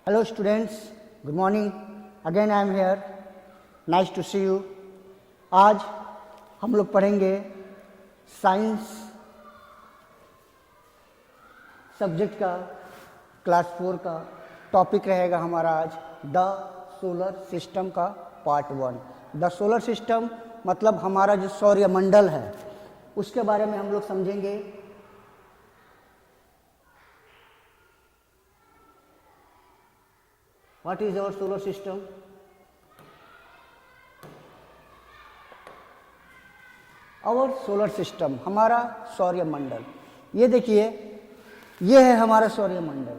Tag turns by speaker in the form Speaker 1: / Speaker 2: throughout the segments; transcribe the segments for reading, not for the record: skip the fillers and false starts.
Speaker 1: Hello students, good morning. Again I am here. Nice to see you. आज हम लोग पढ़ेंगे साइंस सब्जेक्ट का क्लास 4 का टॉपिक रहेगा हमारा आज द सोलर सिस्टम का पार्ट 1। द सोलर सिस्टम मतलब हमारा जो सौरमंडल है उसके बारे में हम लोग समझेंगे। What is our solar system? Our solar system, हमारा सौरमंडल। ये देखिए, ये है हमारा सौरमंडल।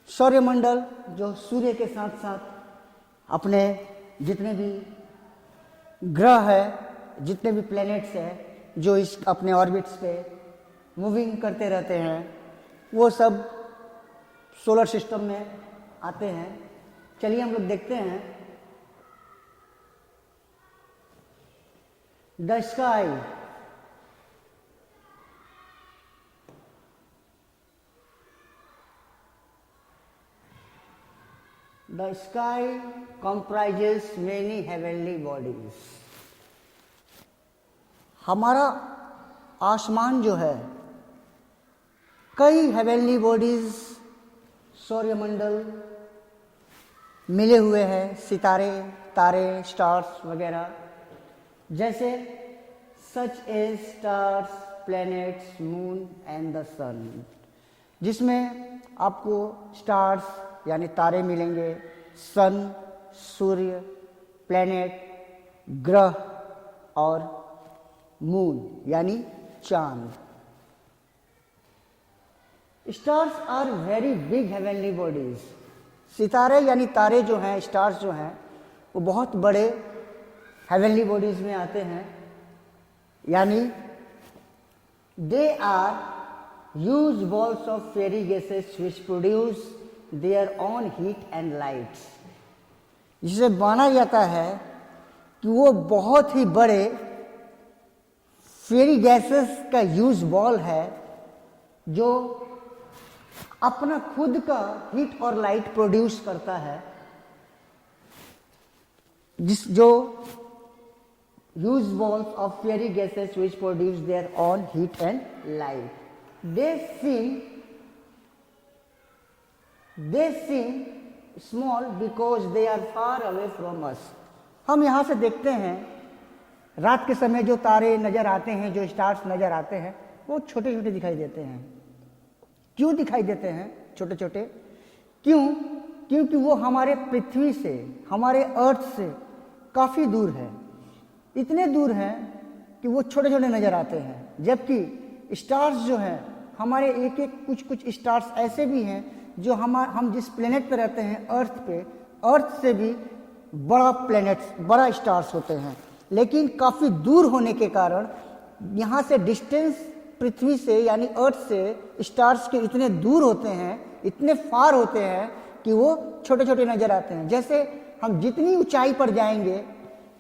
Speaker 1: सौरमंडल जो सूर्य के साथ साथ अपने जितने भी ग्रह है, जितने भी प्लैनेट्स हैं जो इस अपने ऑर्बिट्स पे मूविंग करते रहते हैं, वो सब सोलर सिस्टम में आते हैं। चलिए हम लोग देखते हैं। The sky, the sky comprises many heavenly bodies। हमारा आसमान जो है कई हेवनली बॉडीज सौरमंडल मिले हुए हैं, सितारे, तारे, स्टार्स वगैरह, जैसे such as stars, planets, moon and the sun, जिसमें आपको स्टार्स यानी तारे मिलेंगे, सन सूर्य, प्लैनेट ग्रह और मून यानी चांद। Stars are very big heavenly bodies. सितारे यानी तारे जो हैं, स्टार्स जो हैं, वो बहुत बड़े हेवनली बॉडीज में आते हैं। यानी they are huge balls of fiery gases which produce their own heat and lights, जिसे माना जाता है कि वो बहुत ही बड़े फेरी गैसेस का ह्यूज बॉल है जो अपना खुद का हीट और लाइट प्रोड्यूस करता है, जो huge balls of fiery gases which produce their own heat and light. They seem small because they are far away from us. हम यहां से देखते हैं रात के समय जो तारे नजर आते हैं, जो स्टार्स नजर आते हैं, वो छोटे छोटे दिखाई देते हैं। क्यों दिखाई देते हैं छोटे छोटे? क्योंकि वो हमारे पृथ्वी से, हमारे अर्थ से काफ़ी दूर है। इतने दूर हैं कि वो छोटे छोटे नज़र आते हैं। जबकि स्टार्स जो हैं, हमारे एक एक कुछ स्टार्स ऐसे भी हैं जो हम जिस प्लेनेट पे रहते हैं, अर्थ पे, अर्थ से भी बड़ा प्लेनेट्स, बड़ा स्टार्स होते हैं। लेकिन काफ़ी दूर होने के कारण यहाँ से डिस्टेंस पृथ्वी से यानी अर्थ से स्टार्स के इतने दूर होते हैं, इतने फार होते हैं कि वो छोटे छोटे नजर आते हैं। जैसे हम जितनी ऊंचाई पर जाएंगे,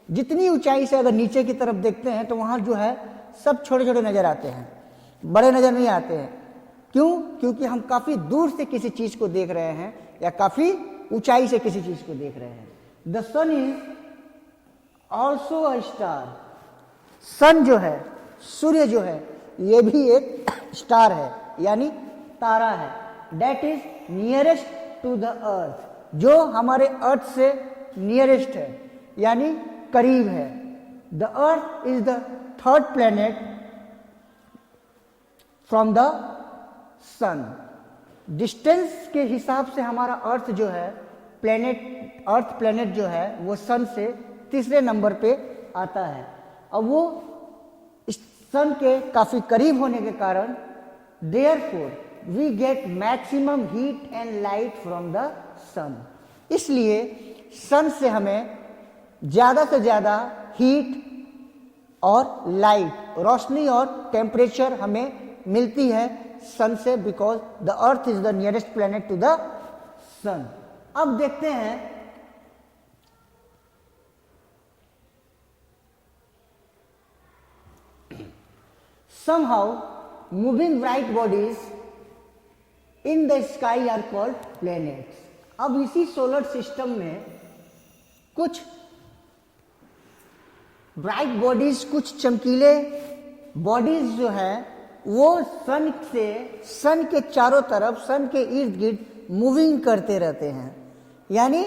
Speaker 1: जितनी ऊंचाई से अगर नीचे की तरफ देखते हैं तो वहाँ जो है सब छोटे छोटे नजर आते हैं, बड़े नजर नहीं आते हैं। क्यों? क्योंकि हम काफ़ी दूर से किसी चीज़ को देख रहे हैं या काफ़ी ऊंचाई से किसी चीज़ को देख रहे हैं। The sun is also a star. Sun जो है, सूर्य जो है, ये भी एक स्टार है यानी तारा है। That is nearest to the earth, जो हमारे अर्थ से नियरेस्ट है यानी करीब है। The earth is the third planet from the sun. Distance के हिसाब से हमारा अर्थ जो है, प्लैनेट, अर्थ प्लैनेट जो है, वो सन से तीसरे नंबर पे आता है। अब वो सन के काफी करीब होने के कारण therefore we get maximum heat and light from the sun. इसलिए सन से हमें ज्यादा से ज्यादा हीट और लाइट, रोशनी और टेम्परेचर हमें मिलती है सन से, because the earth is the nearest planet to the sun. अब देखते हैं somehow moving bright bodies in the sky are called planets। अब इसी सोलर सिस्टम में कुछ ब्राइट बॉडीज, कुछ चमकीले बॉडीज जो है वो सन के चारों तरफ, सन के इर्द गिर्द मूविंग करते रहते हैं, यानी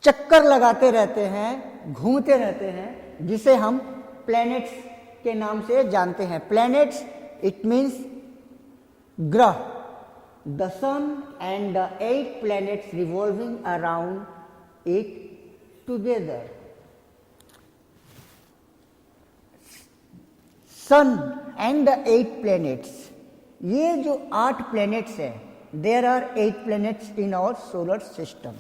Speaker 1: चक्कर लगाते रहते हैं, घूमते रहते हैं, जिसे हम प्लैनेट्स के नाम से जानते हैं। प्लैनेट्स इट मीन्स ग्रह। The sun and the 8 planets revolving around it together. Sun and the 8 planets, ये जो 8 planets है, there are 8 planets in our solar system.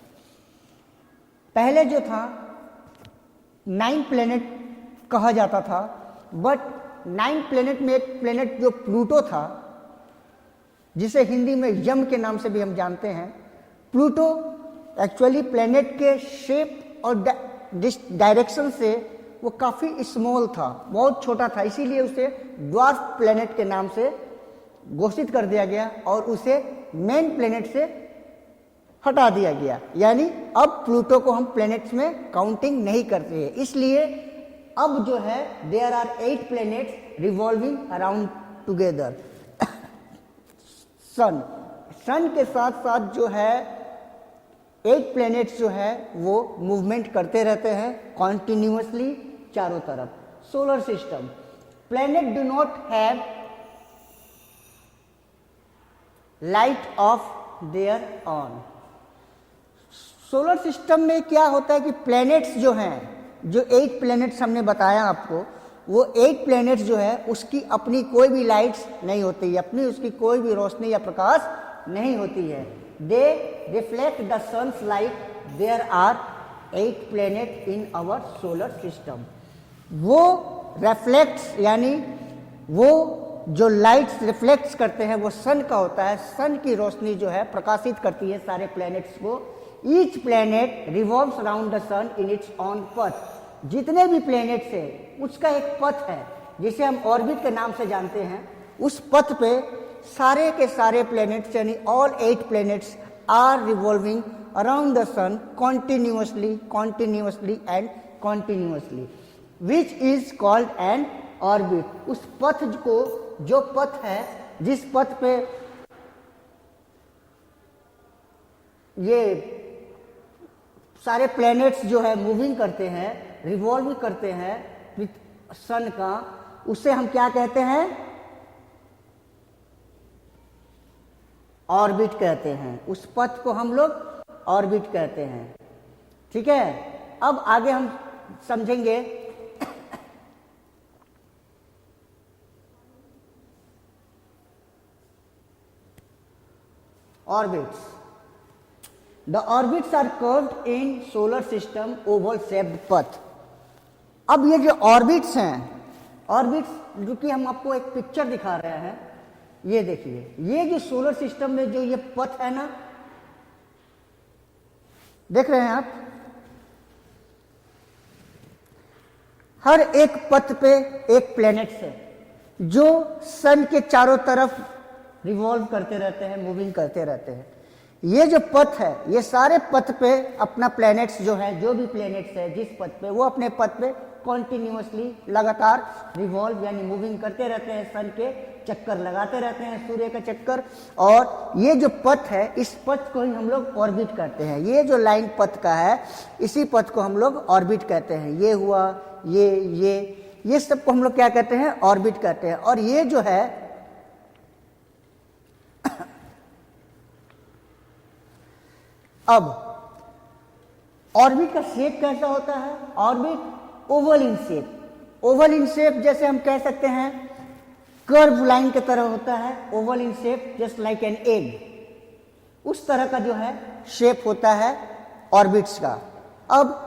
Speaker 1: पहले जो था 9 planet कहा जाता था, बट 9 planet में एक planet जो प्लूटो था, जिसे हिंदी में यम के नाम से भी हम जानते हैं। प्लूटो एक्चुअली प्लेनेट के शेप और डायरेक्शन से वो काफ़ी स्मॉल था, बहुत छोटा था, इसीलिए उसे ड्वार्फ प्लेनेट के नाम से घोषित कर दिया गया और उसे मेन प्लेनेट से हटा दिया गया। यानी अब प्लूटो को हम प्लेनेट्स में काउंटिंग नहीं करते हैं। इसलिए अब जो है there are 8 planets revolving around together. Sun के साथ साथ जो है 8 planets जो है वो मूवमेंट करते रहते हैं कॉन्टिन्यूसली चारों तरफ। Solar system, planet do not have light of their on. Solar system में क्या होता है कि प्लैनेट्स जो हैं, जो 8 planets हमने बताया आपको, वो 8 planets जो है उसकी अपनी कोई भी लाइट्स नहीं होती है, अपनी उसकी कोई भी रोशनी या प्रकाश नहीं होती है। They reflect the sun's light. There are 8 planets in our solar system. वो रिफ्लेक्ट्स, यानी वो जो लाइट्स रिफ्लेक्ट्स करते हैं वो सन का होता है। सन की रोशनी जो है प्रकाशित करती है सारे प्लैनेट्स को। Each planet revolves around the sun in its own पथ। जितने भी प्लैनेट्स है उसका एक पथ है जिसे हम ऑर्बिट के नाम से जानते हैं। उस पथ पे सारे के सारे प्लैनेट्स यानी all 8 planets are revolving around the sun continuously and continuously, which is called an orbit. उस पथ को, जो पथ है, जिस पथ पे ये सारे प्लैनेट्स जो है मूविंग करते हैं, रिवॉल्व करते हैं विथ सन का, उसे हम क्या कहते हैं? ऑर्बिट कहते हैं। उस पथ को हम लोग ऑर्बिट कहते हैं। ठीक है, अब आगे हम समझेंगे orbits. The orbits are curved in solar system oval shaped path। अब ये जो ऑर्बिट्स हैं, ऑर्बिट्स जो कि हम आपको एक पिक्चर दिखा रहे हैं, ये देखिए, ये जो सोलर सिस्टम में जो ये पथ है ना, देख रहे हैं आप, हर एक पथ पे एक प्लैनेट्स है जो सन के चारों तरफ रिवॉल्व करते रहते हैं, मूविंग करते रहते हैं। ये जो पथ है, ये सारे पथ पे अपना प्लैनेट्स जो है, जो भी प्लैनेट्स है जिस पथ पे, वो अपने पथ पे कॉन्टिन्यूसली लगातार रिवॉल्व यानी मूविंग करते रहते हैं, सन के चक्कर लगाते रहते हैं, सूर्य का चक्कर। और ये जो पथ है, इस पथ को ही हम लोग ऑर्बिट कहते हैं। ये जो लाइन पथ का है, इसी पथ को हम लोग ऑर्बिट कहते हैं। ये हुआ, ये सब को हम लोग क्या कहते हैं? ऑर्बिट कहते हैं। और ये जो है अब ऑर्बिट का शेप कैसा होता है? Orbit oval in shape. Oval in shape जैसे हम कह सकते हैं कर्व लाइन की तरह होता है। Oval in shape just like an egg, उस तरह का जो है शेप होता है ऑर्बिट्स का। अब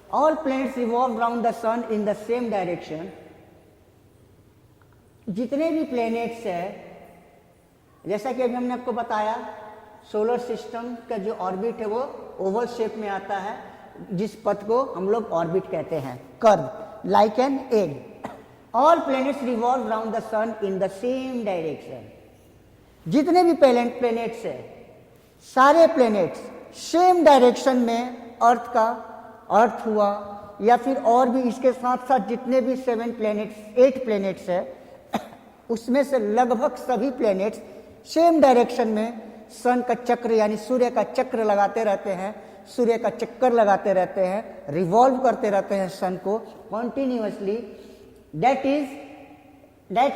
Speaker 1: all planets revolve around the sun in the same direction. जितने भी प्लैनेट्स है, जैसा कि अभी हमने आपको बताया, सोलर सिस्टम का जो ऑर्बिट है वो ओवल शेप में आता है, जिस पथ को हम लोग ऑर्बिट कहते हैं, curve. like an egg. All planets revolve around the sun in the same direction. जितने भी प्लेनेट्स है, सारे प्लेनेट्स सेम डायरेक्शन में अर्थ हुआ या फिर और भी इसके साथ साथ जितने भी 8 प्लेनेट्स है, उसमें से लगभग सभी प्लेनेट्स सेम डायरेक्शन में सन का चक्र यानी सूर्य का चक्र लगाते रहते हैं, सूर्य का चक्कर लगाते रहते हैं, रिवॉल्व करते रहते हैं सन को continuously. That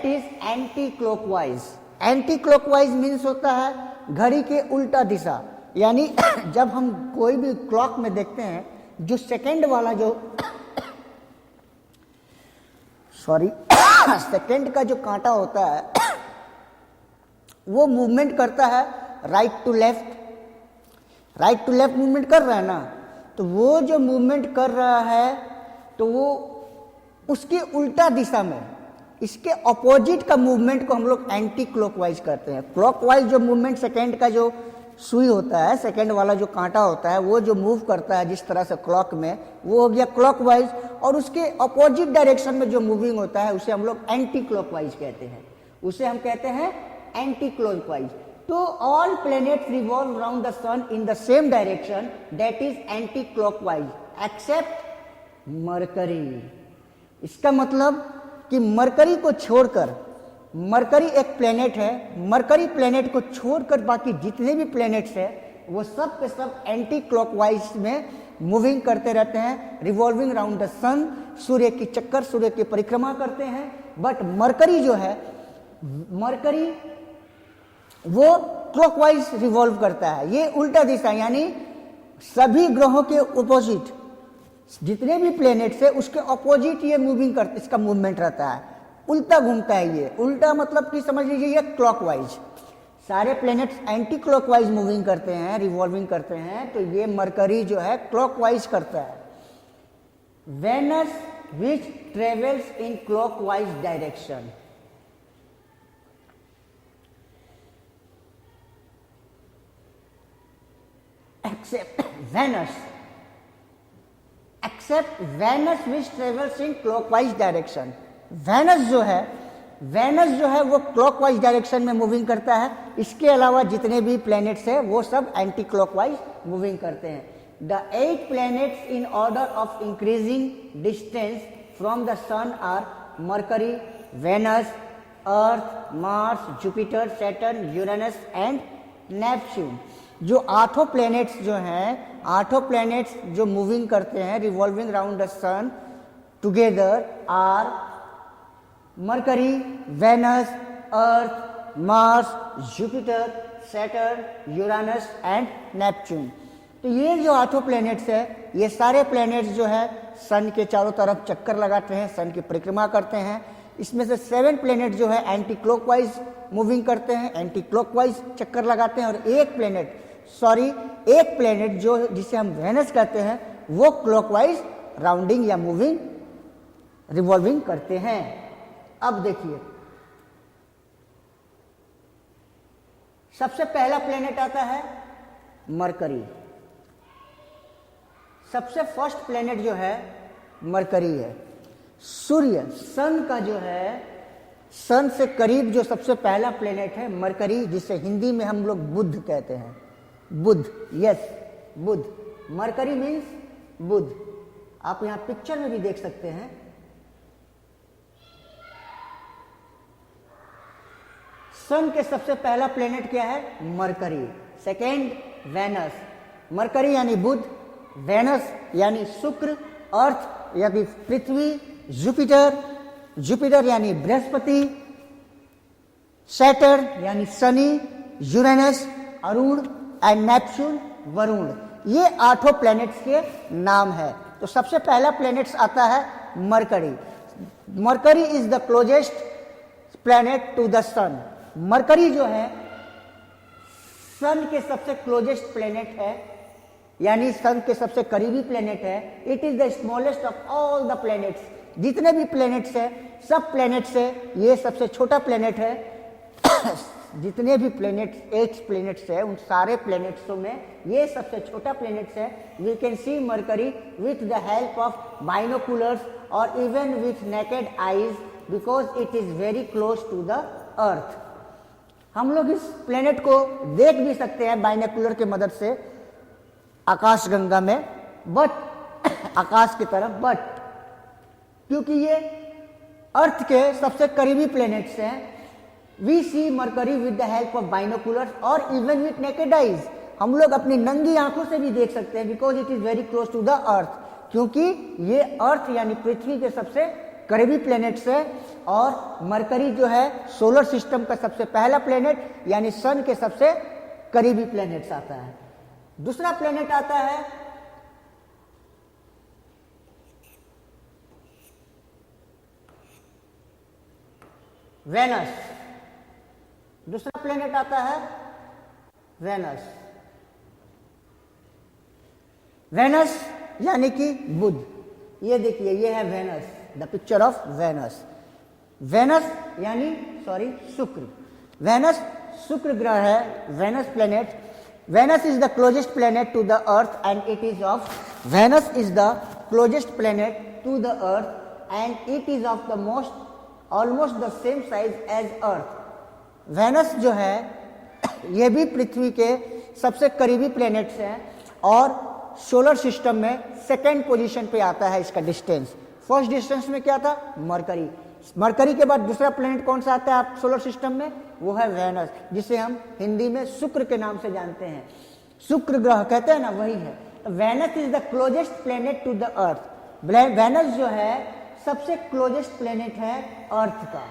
Speaker 1: is anti clockwise. Anti clockwise means होता है घड़ी के उल्टा दिशा. यानी जब हम कोई भी क्लॉक में देखते हैं, जो सेकंड वाला सेकंड का जो कांटा होता है वो मूवमेंट करता है राइट टू लेफ्ट मूवमेंट कर रहा है ना. तो वो जो मूवमेंट कर रहा है तो वो उसके उल्टा दिशा में, इसके अपोजिट का मूवमेंट को हम लोग एंटी क्लॉकवाइज करते हैं. क्लॉकवाइज जो मूवमेंट सेकंड का जो सुई होता है, सेकंड वाला जो कांटा होता है, वो जो मूव करता है जिस तरह से क्लॉक में, वो हो गया क्लॉकवाइज. और उसके अपोजिट डायरेक्शन में जो मूविंग होता है उसे हम लोग एंटी क्लॉकवाइज कहते हैं. उसे हम कहते हैं एंटी क्लॉकवाइज. तो all planets revolve around the sun in the same direction, that is anti clockwise, except Mercury. इसका मतलब कि मरकरी को छोड़कर, मरकरी एक प्लेनेट है, मरकरी प्लेनेट को छोड़कर बाकी जितने भी प्लेनेट्स हैं वो सब के सब एंटी क्लॉकवाइज में मूविंग करते रहते हैं, रिवॉल्विंग अराउंड द सन. सूर्य की चक्कर, सूर्य की परिक्रमा करते हैं. बट मरकरी जो है, मरकरी वो क्लॉकवाइज रिवॉल्व करता है. ये उल्टा दिशा, यानी सभी ग्रहों के अपोजिट जितने भी प्लेनेट्स है उसके अपोजिट ये मूविंग करते, इसका मूवमेंट रहता है, उल्टा घूमता है. ये उल्टा मतलब कि समझ लीजिए ये क्लॉकवाइज. सारे प्लैनेट्स एंटी क्लॉकवाइज मूविंग करते हैं, रिवॉल्विंग करते हैं. तो ये मरकरी जो है क्लॉकवाइज करता है. Venus which travels in clockwise direction. Except Venus which travels in clockwise direction. Venus जो है वो क्लॉकवाइज डायरेक्शन में मूविंग करता है. इसके अलावा जितने भी प्लैनेट्स हैं वो सब एंटी क्लॉकवाइज मूविंग करते हैं. The 8 planets in order of increasing distance from the sun are Mercury, Venus, earth, Mars, Jupiter, Saturn, Uranus and Neptune. जो 8 प्लैनेट्स जो हैं, 8 प्लैनेट्स जो मूविंग करते हैं, revolving around the sun together are Mercury, Venus, earth, Mars, Jupiter, Saturn, Uranus and Neptune. तो ये जो 8 planets है, ये सारे प्लैनेट्स जो है सन के चारों तरफ चक्कर लगाते हैं, सन की परिक्रमा करते हैं. इसमें से 7 प्लैनेट जो है एंटी क्लॉकवाइज मूविंग करते हैं, एंटी क्लॉकवाइज चक्कर लगाते हैं. और एक प्लैनेट जो जिसे हम वेनस कहते हैं वो क्लॉकवाइज राउंडिंग या मूविंग, रिवॉल्विंग करते हैं. अब देखिए, सबसे पहला प्लेनेट आता है मरकरी. सबसे फर्स्ट प्लेनेट जो है मरकरी है. सूर्य, सन का जो है, सन से करीब जो सबसे पहला प्लेनेट है मरकरी, जिसे हिंदी में हम लोग बुध कहते हैं. बुध, यस, बुध. मरकरी मीन्स बुध. आप यहां पिक्चर में भी देख सकते हैं. सन के सबसे पहला प्लेनेट क्या है? मरकरी. Second Venus. मरकरी यानी बुध, वेनस यानी शुक्र, अर्थ यानी पृथ्वी, जुपिटर यानी बृहस्पति, सैटर्न यानी Shani, Uranus Arun and Neptune Varun. ये 8 प्लैनेट्स के नाम है. तो सबसे पहला प्लैनेट्स आता है Mercury. Mercury is the closest planet to the sun. Mercury जो है सन के सबसे क्लोजेस्ट प्लैनेट है, यानी सन के सबसे करीबी प्लैनेट है. It is the smallest of all the planets. जितने भी प्लैनेट्स है, सब प्लैनेट्स है, ये सबसे छोटा प्लैनेट है. जितने भी प्लेनेट्स 8 प्लेनेट्स है, उन सारे प्लेनेट्सों में ये सबसे छोटा प्लेनेट्स है. We can see Mercury with the help of binoculars और even with naked eyes because it is very close to the earth. हम लोग इस प्लेनेट को देख भी सकते हैं बाइनोकुलर के मदद से आकाशगंगा में, बट आकाश की तरफ, बट क्योंकि ये अर्थ के सबसे करीबी प्लेनेट्स हैं, we see Mercury with the help of binoculars और इवन विथ नेकेड आइज. हम लोग अपनी नंगी आंखों से भी देख सकते हैं because it is very close to the earth, क्योंकि ये अर्थ यानी पृथ्वी के सबसे करीबी प्लेनेट्स है. और मरकरी जो है सोलर सिस्टम का सबसे पहला प्लेनेट यानी सन के सबसे करीबी प्लेनेट्स आता है. दूसरा प्लेनेट आता है वेनस. दूसरा प्लेनेट आता है वेनस. वेनस यानी कि बुध. ये देखिए, ये है Venus, the picture of Venus. Venus यानी शुक्र. वेनस शुक्र ग्रह है, Venus planet. Venus is the closest planet to the earth and it is of Venus is the closest planet to the earth and it is of the most almost the same size as earth. Venus जो है ये भी पृथ्वी के सबसे करीबी planets हैं और solar system में सेकेंड पोजीशन पे आता है इसका डिस्टेंस. फर्स्ट डिस्टेंस में क्या था? मरकरी. मरकरी के बाद दूसरा प्लेनेट कौन सा आता है आप सोलर सिस्टम में? वो है वेनस, जिसे हम हिंदी में शुक्र के नाम से जानते हैं. शुक्र ग्रह कहते हैं ना, वही है. Venus is the closest planet to the earth. Venus जो है सबसे क्लोजेस्ट प्लेनेट है अर्थ का,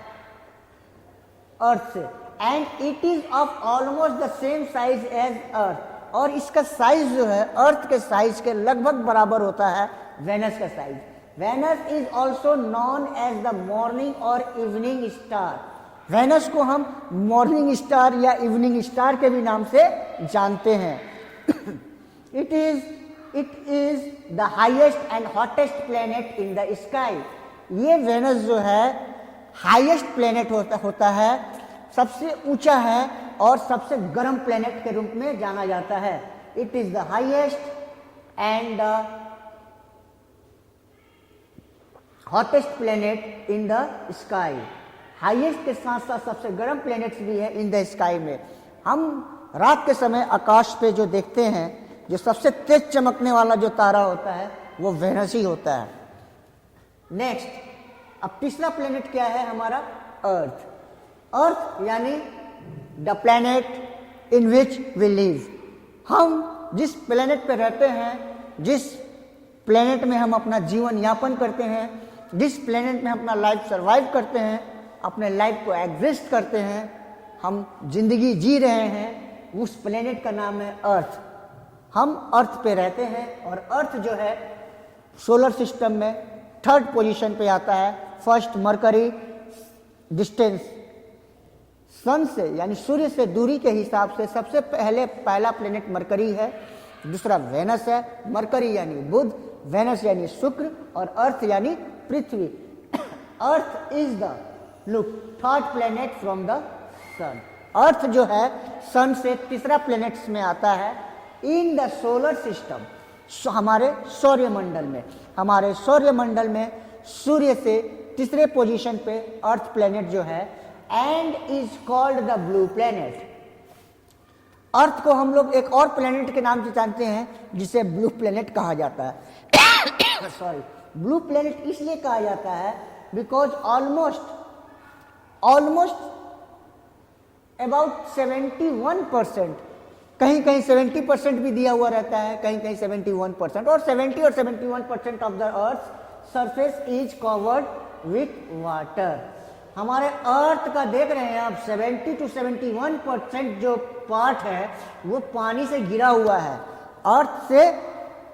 Speaker 1: अर्थ से. And it is of almost the same size as earth. और इसका साइज जो है अर्थ के साइज के लगभग बराबर होता है वेनस का size. Venus is also known as the morning और इवनिंग स्टार. वेनस को हम मॉर्निंग स्टार या इवनिंग स्टार के भी नाम से जानते हैं. It is the highest and hottest planet in the sky. ये वेनस जो है हाईएस्ट प्लेनेट होता है, सबसे ऊंचा है और सबसे गर्म प्लेनेट के रूप में जाना जाता है. It is the highest and the hottest planet in the sky. Highest के साथ साथ सबसे गर्म प्लेनेट्स भी है इन द स्काई में. हम रात के समय आकाश पे जो देखते हैं, जो सबसे तेज चमकने वाला जो तारा होता है वो वेनस ही होता है. नेक्स्ट, अब तीसरा प्लेनेट क्या है हमारा? अर्थ. अर्थ यानी the planet in which we live. हम जिस प्लेनेट पे रहते हैं, जिस प्लेनेट में हम अपना जीवन यापन करते हैं, जिस प्लेनेट में हम अपना लाइफ सर्वाइव करते हैं, अपने लाइफ को एग्जिस्ट करते हैं, हम जिंदगी जी रहे हैं, उस प्लेनेट का नाम है अर्थ. हम अर्थ पे रहते हैं और अर्थ जो है सोलर सिस्टम में थर्ड पोजीशन पे आता है. फर्स्ट मरकरी, डिस्टेंस सन से यानी सूर्य से दूरी के हिसाब से सबसे पहला प्लेनेट मरकरी है. दूसरा वेनस है. मरकरी यानी बुध, वेनस यानी शुक्र और अर्थ यानी पृथ्वी. Earth is the third planet from the sun. Earth जो है सन से तीसरा प्लेनेट्स में आता है इन द सोलर सिस्टम. हमारे सौर्यमंडल में, हमारे सौर्यमंडल में सूर्य से तीसरे पोजीशन पे अर्थ प्लेनेट जो है and is called the blue planet. Earth को हम लोग एक और प्लेनेट के नाम से जानते हैं जिसे ब्लू प्लेनेट कहा जाता है. ब्लू प्लेनेट इसलिए कहा जाता है बिकॉज ऑलमोस्ट अबाउट 71%, कहीं कहीं 70% भी दिया हुआ रहता है, कहीं कहीं 71%, और 70 और 71% of the earth surface is covered with water. हमारे अर्थ का देख रहे हैं आप 70 to 71% जो पार्ट है वो पानी से घिरा हुआ है. अर्थ से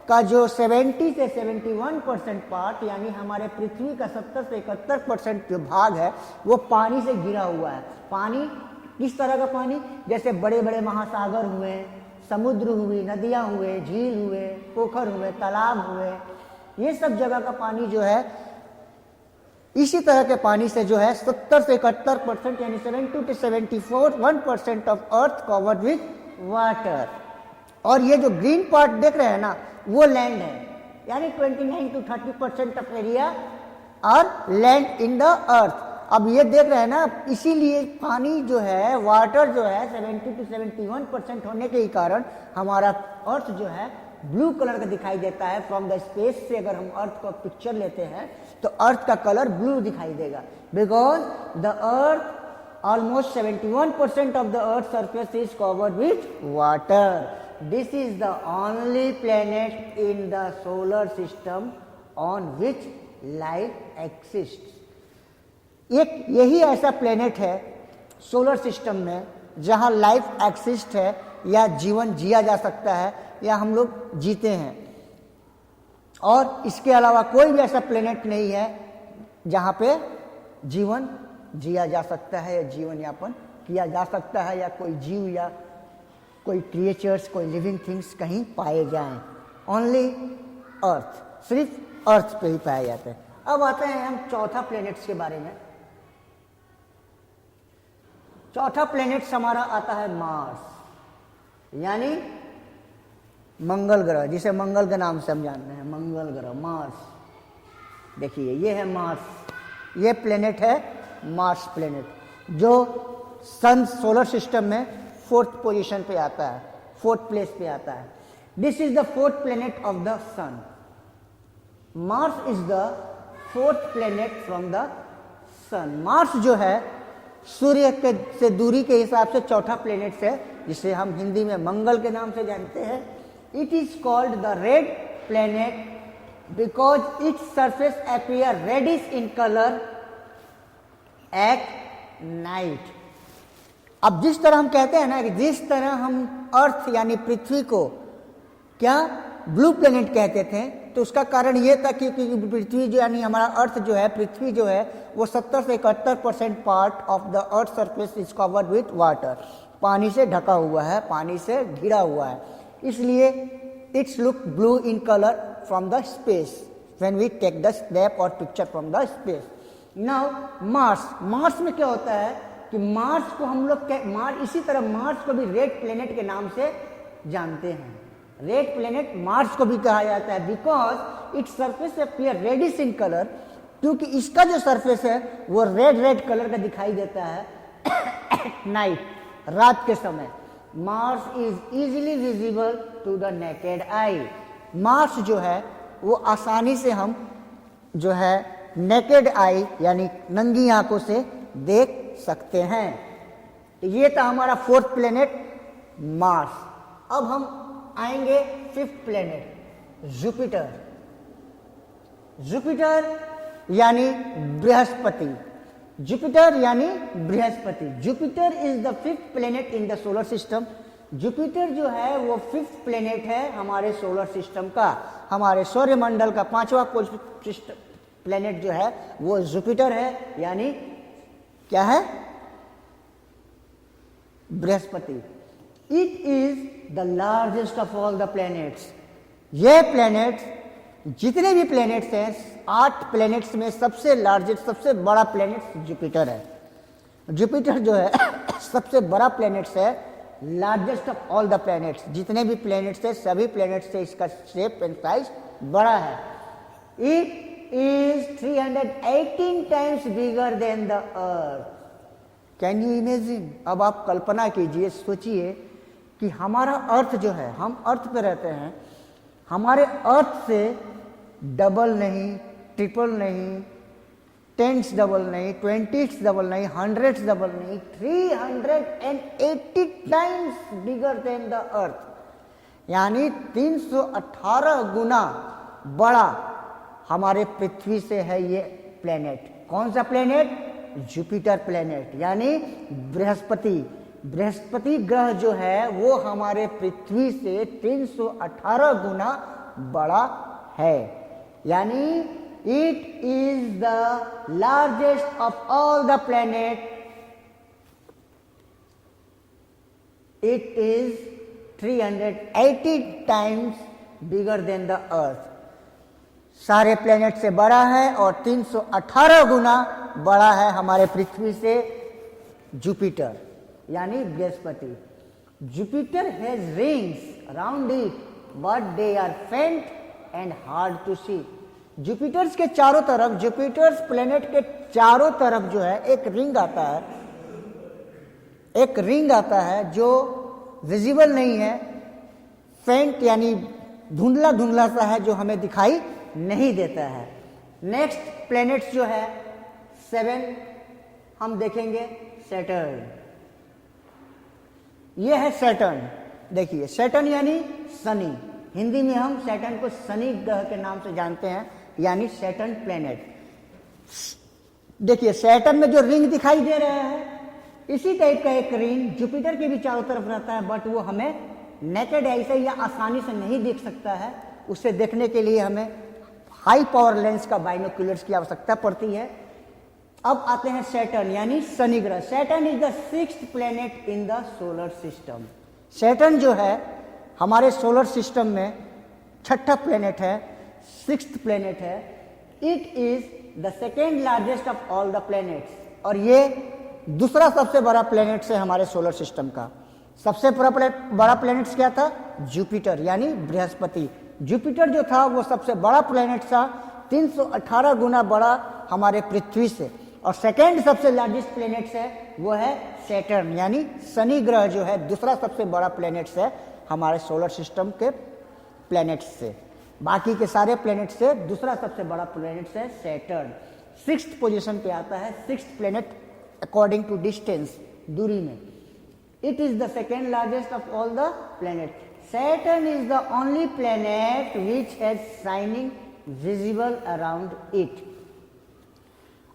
Speaker 1: का जो 70 से 71% पार्ट यानी हमारे पृथ्वी का 70 से 71% जो भाग है वो पानी से घिरा हुआ है. पानी किस तरह का पानी? जैसे बड़े बड़े महासागर हुए, समुद्र हुए, नदियां हुए, झील हुए, पोखर हुए, तालाब हुए, ये सब जगह का पानी जो है इसी तरह के पानी से जो है 70 से 71% यानी 70 to 74% of earth covered with water. और ये जो ग्रीन पार्ट देख रहे हैं ना, वो लैंड है, यानी 29 to 30% ऑफ एरिया और लैंड इन द अर्थ। अब ये देख रहे हैं ना, इसीलिए पानी जो है, वाटर जो है 70 to 71% होने के कारण हमारा अर्थ जो है ब्लू कलर का दिखाई देता है। फ्रॉम द स्पेस से अगर हम अर्थ का पिक्चर लेते हैं तो अर्थ का कलर ब्लू दिखाई देगा, because the earth almost 71% of the earth surface is covered with water. This is the only planet in the solar system on which life exist. एक यही ऐसा प्लेनेट है सोलर सिस्टम में जहां लाइफ एक्सिस्ट है, या जीवन जिया जा सकता है, या हम लोग जीते हैं। और इसके अलावा कोई भी ऐसा प्लेनेट नहीं है जहां पे जीवन जिया जा सकता है या जीवन यापन किया जा सकता है, या कोई जीव या कोई क्रिएचर्स, कोई लिविंग थिंग्स कहीं पाए जाएं। ओनली अर्थ, सिर्फ अर्थ पे ही पाए जाते हैं। अब आते हैं हम चौथा प्लेनेट्स के बारे में। चौथा प्लेनेट्स हमारा आता है मार्स, यानी मंगल ग्रह, जिसे मंगल के नाम से हम जानते हैं, मंगल ग्रह मार्स। देखिए ये है मार्स, ये प्लेनेट है मार्स प्लेनेट, जो सन सोलर सिस्टम में 4th पोजीशन पे आता है, 4th प्लेस पे आता है। This is the 4th planet of the sun. Mars is the 4th planet from the sun. Mars जो है सूर्य के से दूरी के हिसाब से चौथा प्लेनेट है, जिसे हम हिंदी में मंगल के नाम से जानते हैं। It is called the red planet because its surface appear reddish in colour at night. अब जिस तरह हम कहते हैं ना कि जिस तरह हम अर्थ यानी पृथ्वी को क्या ब्लू प्लेनेट कहते थे, तो उसका कारण ये था कि पृथ्वी जो यानी हमारा अर्थ जो है, पृथ्वी जो है वो 70 से 71% part of the earth surface is covered with water, पानी से ढका हुआ है, पानी से घिरा हुआ है। इसलिए it's look blue in colour from the space when we take the snap और picture from the space. Now Mars, Mars में क्या होता है कि मार्स को हम लोग इसी तरह मार्स को भी रेड प्लेनेट के नाम से जानते हैं। रेड प्लेनेट मार्स को भी कहा जाता है because its surface appear reddish in colour, क्योंकि इसका जो सरफेस है वो रेड रेड कलर का दिखाई देता है नाइट, रात के समय। Mars is easily visible to the naked eye. Mars जो है वो आसानी से हम जो है नेकेड आई यानी नंगी आंखों से देख सकते हैं। तो ये था हमारा 4th प्लेनेट मार्स। अब हम आएंगे 5th प्लेनेट जुपिटर। जुपिटर यानी बृहस्पति, जुपिटर यानी बृहस्पति। Jupiter is the 5th planet in the solar system. Jupiter जो है वो 5th प्लेनेट है हमारे सोलर सिस्टम का। हमारे सौरमंडल का 5वां प्लेनेट जो है वो जुपिटर है, यानी क्या है, Brihaspati. It is the largest of all the planets. ये प्लैनेट्स, जितने भी प्लैनेट्स हैं, 8 प्लैनेट्स में सबसे लार्जेस्ट, सबसे बड़ा प्लैनेट जुपिटर है। जुपिटर जो है सबसे बड़ा प्लैनेट्स है, largest of all the planets. जितने भी प्लैनेट्स है सभी प्लैनेट्स से इसका शेप एंड साइज बड़ा है। It is 318 times bigger than the earth. Can you imagine? अब आप कल्पना कीजिए, सोचिए कि हमारा अर्थ जो है, हम अर्थ पे रहते हैं, हमारे अर्थ से डबल नहीं, ट्रिपल नहीं, 10s डबल नहीं, 20s डबल नहीं, 100s डबल नहीं, 380 times bigger than the earth, यानी 318 गुना बड़ा हमारे पृथ्वी से है ये प्लेनेट। कौन सा प्लेनेट? जुपिटर प्लेनेट, यानी बृहस्पति। बृहस्पति ग्रह जो है वो हमारे पृथ्वी से 318 गुना बड़ा है, यानी it is the largest of all the planet. It is 380 times bigger than the earth. सारे प्लेनेट से बड़ा है और 318 गुना बड़ा है हमारे पृथ्वी से जुपिटर यानी बृहस्पति। Jupiter has rings around it but they are faint and hard to see. Jupiter's के चारों तरफ, जुपिटर्स प्लेनेट के चारों तरफ जो है एक रिंग आता है, एक रिंग आता है जो विजिबल नहीं है, फेंट यानी धुंधला धुंधला सा है जो हमें दिखाई नहीं देता है। नेक्स्ट प्लेनेट्स जो है 7 हम देखेंगे सैटर्न। ये है सैटर्न। देखिए सैटर्न यानी शनि, हिंदी में हम सैटर्न को शनि ग्रह के नाम से जानते हैं यानी सैटर्न प्लेनेट। देखिए सैटर्न में जो रिंग दिखाई दे रहा है इसी टाइप का एक रिंग जुपिटर के भी चारों तरफ रहता है, बट वो हमें नेकेड आई से या आसानी से नहीं देख सकता है। उसे देखने के लिए हमें हाई पावर लेंस का बाइनोक्यूलर्स की आवश्यकता पड़ती है। अब आते हैं सैटर्न यानी शनि ग्रह। Saturn is the 6th planet in the solar system. Saturn जो है हमारे सोलर सिस्टम में 6ठा प्लेनेट है, 6th प्लेनेट है। It is the 2nd largest of all the planets और ये दूसरा सबसे बड़ा प्लेनेट है हमारे सोलर सिस्टम का। सबसे बड़ा प्लेनेट क्या था? जुपिटर यानी बृहस्पति। जुपिटर जो था वो सबसे बड़ा प्लेनेट था, 318 गुना बड़ा हमारे पृथ्वी से। और सेकेंड सबसे लार्जेस्ट प्लेनेट है वो है सैटर्न यानी शनि ग्रह जो है दूसरा सबसे बड़ा प्लेनेट है हमारे सोलर सिस्टम के प्लेनेट से। बाकी के सारे प्लेनेट से दूसरा सबसे बड़ा प्लेनेट है सैटर्न। 6th पोजीशन पे आता है, 6th planet according to distance, दूरी में। It is the 2nd largest of all the planet. Saturn is the only planet which has shining visible around it।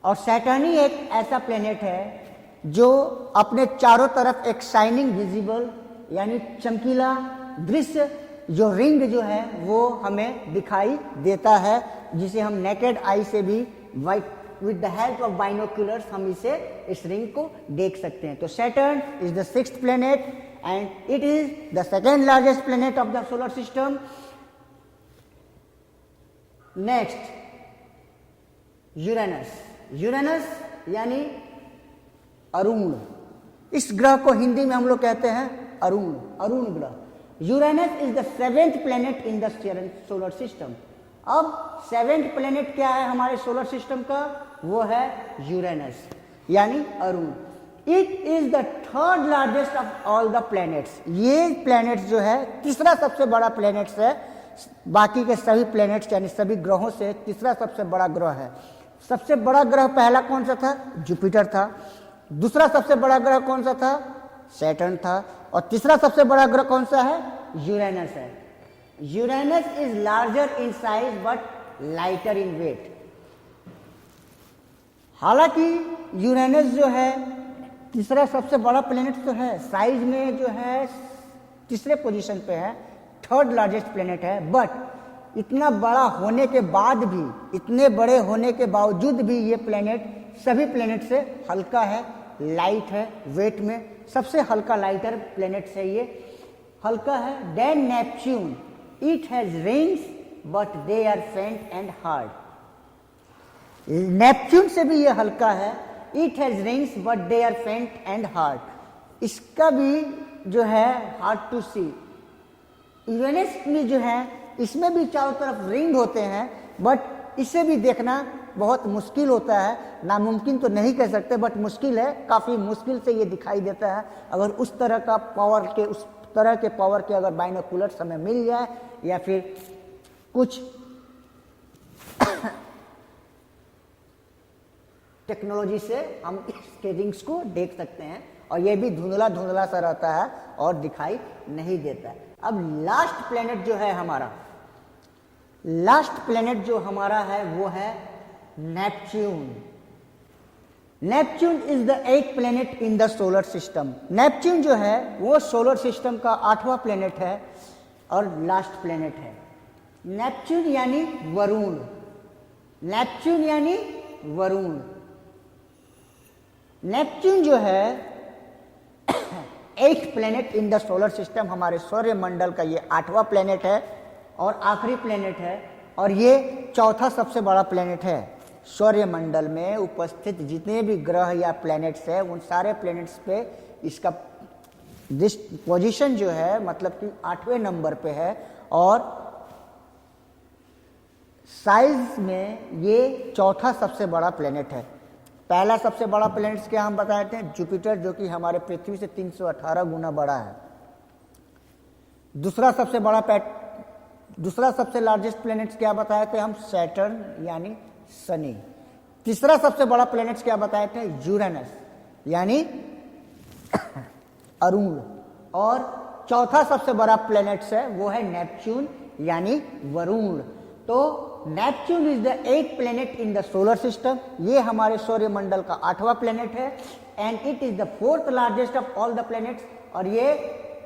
Speaker 1: और सैटर्न ही एक ऐसा प्लेनेट है जो अपने चारों तरफ एक शाइनिंग विजिबल यानी चमकीला दृश्य जो रिंग जो है वो हमें दिखाई देता है, जिसे हम नेकेड आई से भी with the help of binoculars हम इसे इस रिंग को देख सकते हैं। तो Saturn is the 6th planet and it is the 2nd largest planet of the solar system। next Uranus. Uranus यानी अरुण। इस ग्रह को हिंदी में हम लोग कहते हैं अरुण, अरुण ग्रह। Uranus is the 7th planet in the solar system. अब 7th प्लेनेट क्या है हमारे सोलर सिस्टम का? वो है यूरेनस यानी Arun. It is the 3rd largest of all the planets. ये प्लैनेट्स जो है तीसरा सबसे बड़ा प्लैनेट्स है, बाकी के सभी प्लैनेट्स यानी सभी ग्रहों से तीसरा सबसे बड़ा ग्रह है। सबसे बड़ा ग्रह पहला कौन सा था? जुपिटर था। दूसरा सबसे बड़ा ग्रह कौन सा था? सैटर्न था। और तीसरा सबसे बड़ा ग्रह कौन सा है? यूरेनस है। Uranus is larger in size but lighter in weight. हालांकि यूरेनस जो है तीसरा सबसे बड़ा प्लेनेट तो है, साइज में जो है तीसरे पोजीशन पे है, 3rd लार्जेस्ट प्लेनेट है, बट इतना बड़ा होने के बाद भी, इतने बड़े होने के बावजूद भी ये प्लेनेट सभी प्लेनेट से हल्का है, लाइट है, वेट में सबसे हल्का लाइटर प्लेनेट है ये, हल्का है than Neptune. It has rings but they are faint and hard. Neptune से भी ये हल्का है। It has rings but they are faint and hard. इसका भी जो है हार्ड टू सी। यूरेनस में जो है इसमें भी चारों तरफ रिंग होते हैं, बट इसे भी देखना बहुत मुश्किल होता है। नामुमकिन तो नहीं कह सकते बट मुश्किल है, काफ़ी मुश्किल से ये दिखाई देता है। अगर उस तरह का पावर के, उस तरह के पावर के अगर बाइनोकुलर्स हमें मिल जाए या फिर कुछ टेक्नोलॉजी से हम इसके रिंग्स को देख सकते हैं, और ये भी धुंधला धुंधला सा रहता है और दिखाई नहीं देता है। अब लास्ट प्लेनेट जो है हमारा, लास्ट प्लेनेट जो हमारा है वो है Neptune. Neptune is the 8th planet in the solar system. Neptune जो है वो सोलर सिस्टम का 8वां प्लेनेट है और लास्ट प्लेनेट है। नेपच्यून यानी वरुण। नेपच्यून यानी वरुण। नेपच्यून जो है 8th planet in the solar system, हमारे सौर्य मंडल का ये 8वां प्लेनेट है और आखिरी प्लेनेट है। और ये चौथा सबसे बड़ा प्लेनेट है। सौरमंडल में उपस्थित जितने भी ग्रह या प्लैनेट्स है उन सारे प्लैनेट्स पे इसका पोजीशन जो है मतलब कि 8वें नंबर पे है, और साइज में ये चौथा सबसे बड़ा प्लेनेट है। पहला सबसे बड़ा प्लेनेट क्या हम बताए थे, जुपिटर, जो कि हमारे पृथ्वी से 318 गुना बड़ा है। दूसरा सबसे लार्जेस्ट प्लेनेट क्या बताए थे हम, सैटर्न यानी शनि। तीसरा सबसे बड़ा प्लेनेट क्या बताए थे, यूरेनस यानी अरुण। और चौथा सबसे बड़ा प्लेनेट है वो है नेपच्यून यानी वरुण। तो Neptune is the 8th planet in the solar system. ये हमारे सौरमंडल का 8वां प्लेनेट है, and it is the 4th largest of all the planets. और ये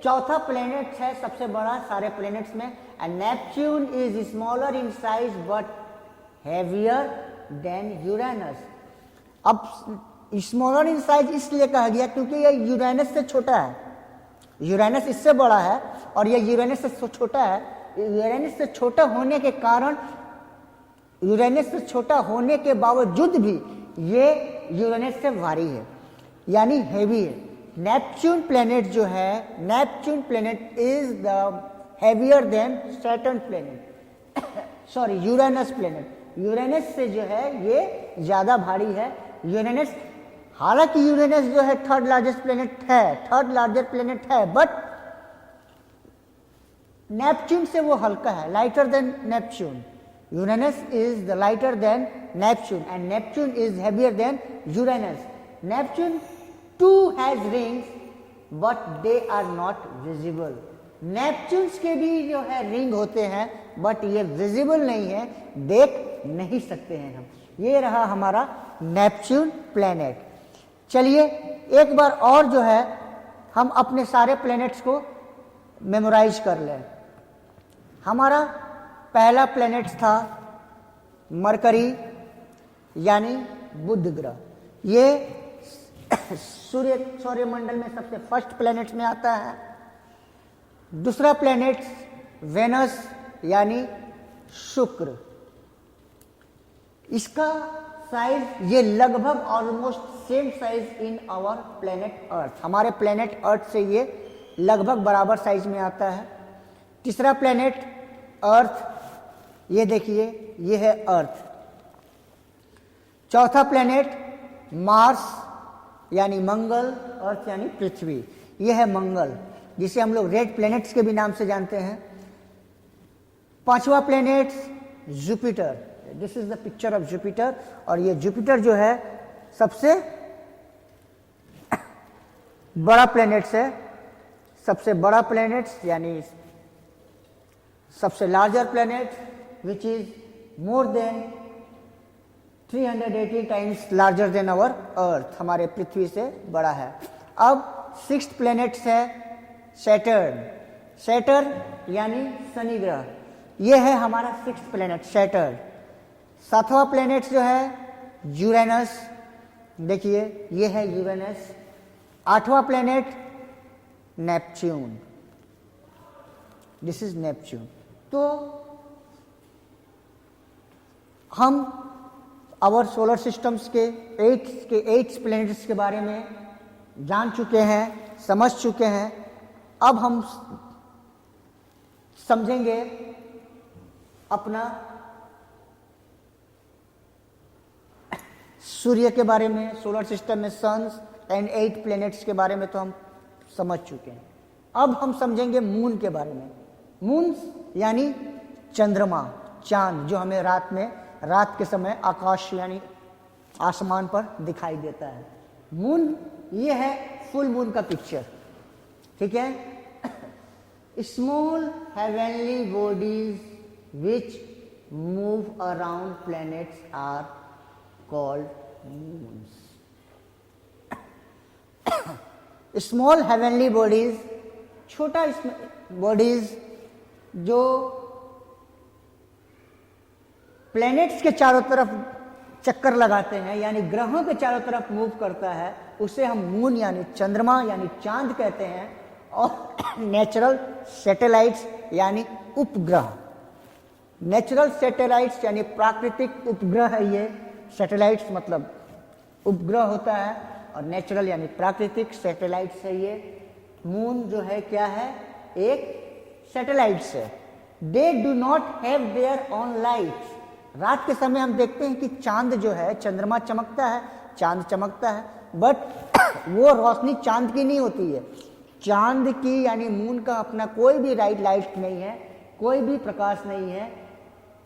Speaker 1: चौथा प्लेनेट है सबसे बड़ा सारे प्लेनेट्स में। And Neptune is smaller in size but heavier than Uranus. अब स्मॉलर इन साइज इसलिए कहा गया क्योंकि ये यूरेनस से छोटा है। यूरेनस इससे बड़ा है और ये यूरेनस से छोटा है। यूरेनस से छोटा होने के कारण, यूरेनस से छोटा होने के बावजूद भी ये यूरेनस से भारी है यानी हैवी है। नेपच्यून प्लेनेट जो है, Neptune planet is the heavier than Saturn planet, sorry Uranus planet. Uranus से जो है ये ज्यादा भारी है। यूरेनस, हालांकि यूरेनस जो है 3rd लार्जेस्ट प्लेनेट है, 3rd लार्जेस्ट प्लेनेट है, बट नेपच्यून से वो हल्का है, lighter than Neptune. Uranus is the lighter than Neptune and Neptune is heavier than Uranus. Neptune too has rings but they are not visible. Neptune के भी जो है रिंग होते हैं बट ये विजिबल नहीं है, देख नहीं सकते हैं हम। ये रहा हमारा नेपच्यून प्लेनेट। चलिए एक बार और जो है हम अपने सारे प्लैनेट्स को मेमोराइज कर लें। हमारा पहला प्लैनेट था मरकरी यानी बुध ग्रह। ये सौरमंडल में सबसे फर्स्ट प्लैनेट में आता है। दूसरा प्लैनेट वेनस यानी शुक्र। इसका साइज ये लगभग almost same size in our planet earth. हमारे प्लेनेट अर्थ से ये लगभग बराबर साइज में आता है। तीसरा प्लेनेट अर्थ, ये देखिए ये है अर्थ। चौथा प्लेनेट मार्स यानी मंगल, अर्थ यानी पृथ्वी, ये है मंगल, जिसे हम लोग रेड प्लेनेट्स के भी नाम से जानते हैं। पांचवा planet Jupiter, this is the picture of Jupiter. और ये जुपिटर जो है सबसे बड़ा प्लेनेट है, सबसे बड़ा प्लेनेट यानी सबसे larger planet which is more than 380 times larger than our earth, हमारे पृथ्वी से बड़ा है। अब 6th प्लेनेट है सैटर्न। सैटर्न यानी शनि ग्रह, यह है हमारा 6th प्लेनेट सैटर्न। 7वां प्लेनेट जो है यूरेनस, देखिए ये है यूरेनस। 8वां planet Neptune, this is Neptune. तो हम आवर सोलर सिस्टम्स के 8 प्लेनेट्स के बारे में जान चुके हैं, समझ चुके हैं। अब हम समझेंगे अपना सूर्य के बारे में। सोलर सिस्टम में सन्स एंड 8 प्लेनेट्स के बारे में तो हम समझ चुके हैं। अब हम समझेंगे मून के बारे में। मून यानी चंद्रमा, चांद, जो हमें रात के समय आकाश यानी आसमान पर दिखाई देता है। मून ये है फुल मून का पिक्चर, ठीक है। Small heavenly bodies which move around planets are called moons. Small heavenly bodies, छोटा बॉडीज जो प्लैनेट्स के चारों तरफ चक्कर लगाते हैं यानी ग्रहों के चारों तरफ मूव करता है, उसे हम मून यानी चंद्रमा यानी चांद कहते हैं। और नेचुरल सैटेलाइट्स यानी उपग्रह, नेचुरल सैटेलाइट्स यानी प्राकृतिक उपग्रह है ये। सैटेलाइट्स मतलब उपग्रह होता है, और नेचुरल यानी प्राकृतिक, सैटेलाइट्स है ये। मून जो है क्या है, एक सैटेलाइट्स है। They do not have their own lights. रात के समय हम देखते हैं कि चांद जो है, चंद्रमा चमकता है, चांद चमकता है, बट वो रोशनी चांद की नहीं होती है। चांद की यानी मून का अपना कोई भी लाइट नहीं है, कोई भी प्रकाश नहीं है।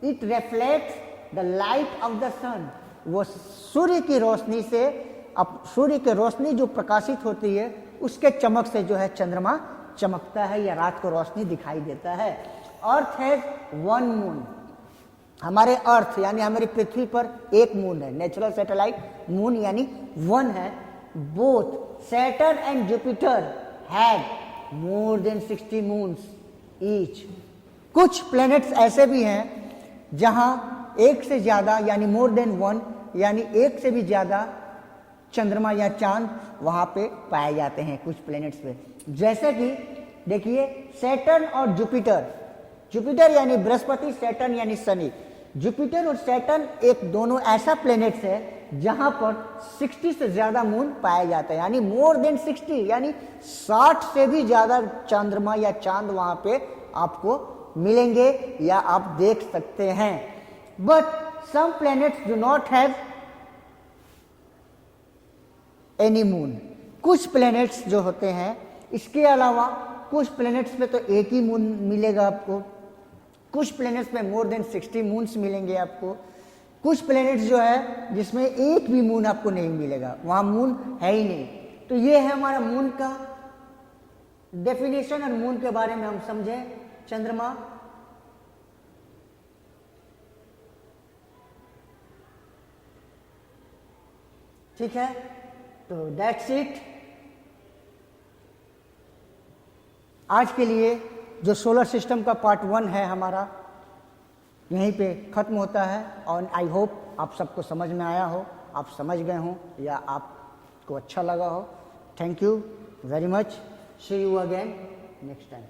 Speaker 1: It reflects the light of the sun. वो सूर्य की रोशनी से, अब सूर्य की रोशनी जो प्रकाशित होती है उसके चमक से जो है चंद्रमा चमकता है या रात को रोशनी दिखाई देता है। Earth has one moon. हमारे अर्थ यानी हमारी पृथ्वी पर एक मून है, नेचुरल सैटेलाइट मून यानी वन है। Both Saturn and Jupiter had more than 60 moons each. कुछ प्लैनेट्स ऐसे भी हैं जहां एक से ज्यादा यानी मोर देन वन यानी एक से भी ज्यादा चंद्रमा या चांद वहां पे पाए जाते हैं कुछ प्लैनेट्स पे। जैसे कि देखिए सैटर्न और जुपिटर। जुपिटर यानी बृहस्पति, सैटर्न यानी शनि। जुपिटर और सैटर्न एक दोनों ऐसा प्लैनेट्स है जहां पर 60 से ज्यादा मून पाए जाते हैं, यानी मोर देन 60 यानी 60 से भी ज्यादा चंद्रमा या चांद वहां पे आपको मिलेंगे या आप देख सकते हैं। But some planets do not have any moon. कुछ प्लैनेट्स जो होते हैं, इसके अलावा कुछ प्लैनेट्स पे तो एक ही मून मिलेगा आपको, कुछ प्लैनेट्स पे मोर देन 60 मून्स मिलेंगे आपको, कुछ प्लैनेट्स जो है जिसमें एक भी मून आपको नहीं मिलेगा, वहां मून है ही नहीं। तो ये है हमारा मून का डेफिनेशन, और मून के बारे में हम समझे। चंद्रमा ठीक है, तो दैट्स इट। आज के लिए जो सोलर सिस्टम का पार्ट 1 है हमारा यहीं पे ख़त्म होता है, और आई होप आप सबको समझ में आया हो, आप समझ गए हो या आपको अच्छा लगा हो। Thank you very much. See you again next time.